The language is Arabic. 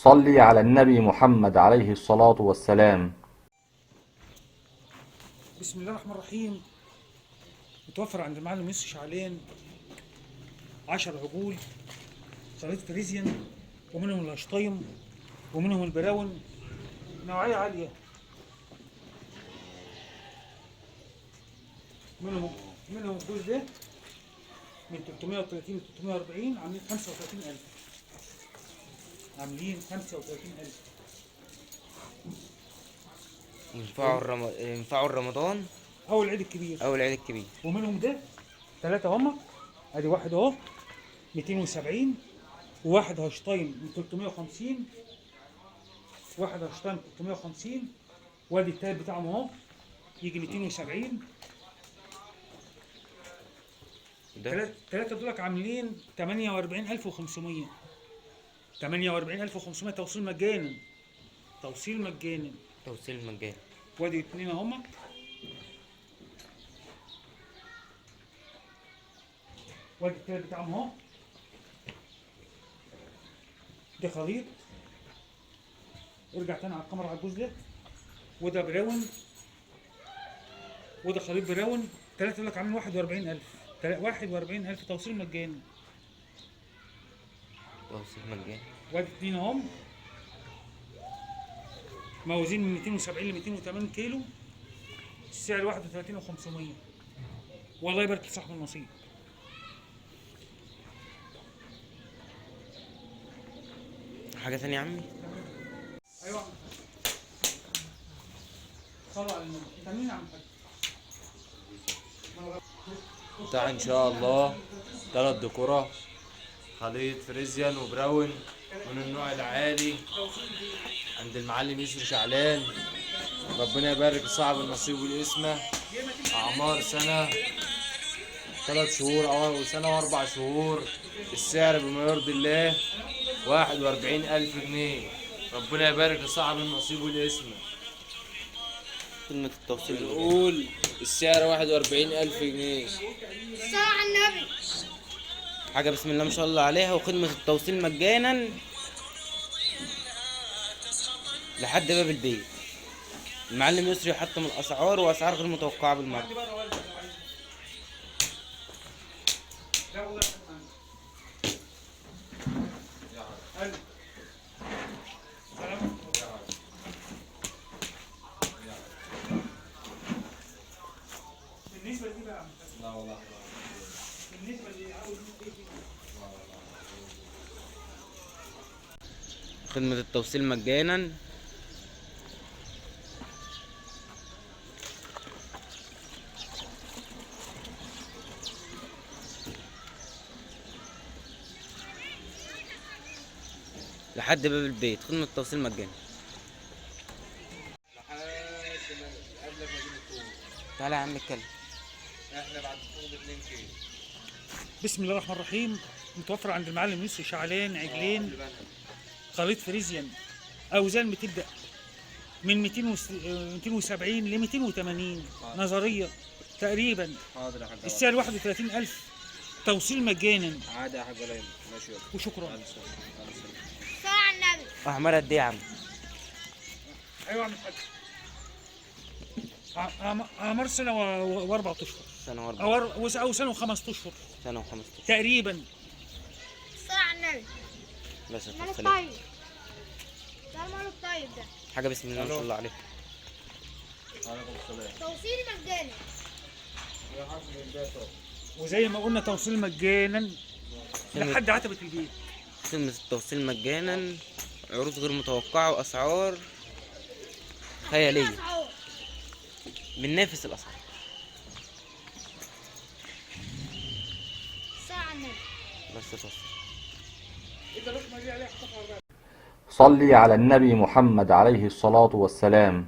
صل على النبي محمد عليه الصلاة والسلام. بسم الله الرحمن الرحيم. متوفر عند المعلم يوسف شعلان 10 عجول خليط فريزيان، ومنهم الاشطايم ومنهم البراون، نوعية عالية. منهم الجوز ده من 330 ل 340 عاملين 35,000. ينفعوا رمضان أول العيد الكبير. او العيد الكبير. ومنهم ده 3 هم، ادي واحد اهو 270، وواحد هاشتاين من 350، واحد هاشتاين 350، وادي التالت بتاعهم اهو يجي 270. ده التلاتة دولك عاملين 48,500. 48,500 توصيل مجانا. توصيل مجانا. توصيل مجاني. وادي اتنين اهما. وادي التالت بتاعهم اهو. ده خليط. ارجع تاني على الكاميرا على الجوز ده. وده براون. وده خليط براون. التلاتة دولك عاملين 41,000. 41,000 توصيل مجاني. توصيل مجاني. وادي اتنين اهم موازين من 270 ل 280 كيلو. السعر 31,500. والله يبارك لصاحب النصيب. حاجة تانية يا عمي؟ ايوه. صلوا على النبي. انت مين يا عم الحاج؟ بتاع ان شاء الله 3 دكورة خليط فريزيان وبراون من النوع العالي عند المعلم يوسف شعلان. ربنا يبارك لصاحب النصيب والاسمة. اعمار سنة 3 شهور او سنة و4 شهور. السعر بما يرضي الله 41,000 جنيه. ربنا يبارك لصاحب النصيب والاسمة. كلمة التوصيل بنقول السعر 41,000 جنيه. صلى على النبي. حاجة بسم الله ما شاء الله عليها، وخدمة التوصيل مجانا لحد باب البيت. المعلم يسري يحطم الأسعار، وأسعار غير متوقعة بالمرة. بالنسبة لدي بقى. لا والله. بالنسبة اللي عاوز خدمة التوصيل مجانا. لحد باب البيت. خدمة التوصيل مجانا. لحد ما قبل مدينة طول. تعالى يا عم اتكلم. احنا بعد طول 2 كيلو. بسم الله الرحمن الرحيم. متوفر عند المعلم يوسف شعلان عجلين خليط فريزيان. اوزان بتبدا من 270 ل 280 نظريه تقريبا. حاضر يا حاج. السعر 31,000 توصيل مجانا. عادي يا حاج ولا يهمك. ماشي. وشكرا. صلى على النبي. أحمر قد إيه يا عم؟ ايوه يا عم الحاج. اعمار سنه واربع اشهر. سنة و4 او سنه وخمس اشهر سنة و15 تقريبا. صلى على النبي. بس مالك السلام. طيب. ده مالك طيب ده. حاجة بسم الله ما شاء الله عليها. عليكم السلام. توصيل مجاني. يا حاج من البيت اهو. وزي ما قلنا توصيل مجانا لحد عتبه البيت. خدمة التوصيل مجانا. عروض غير متوقعة وأسعار خيالية. بننافس الأسعار. صلى على النبي. بس توصل. صل على النبي محمد عليه الصلاة والسلام.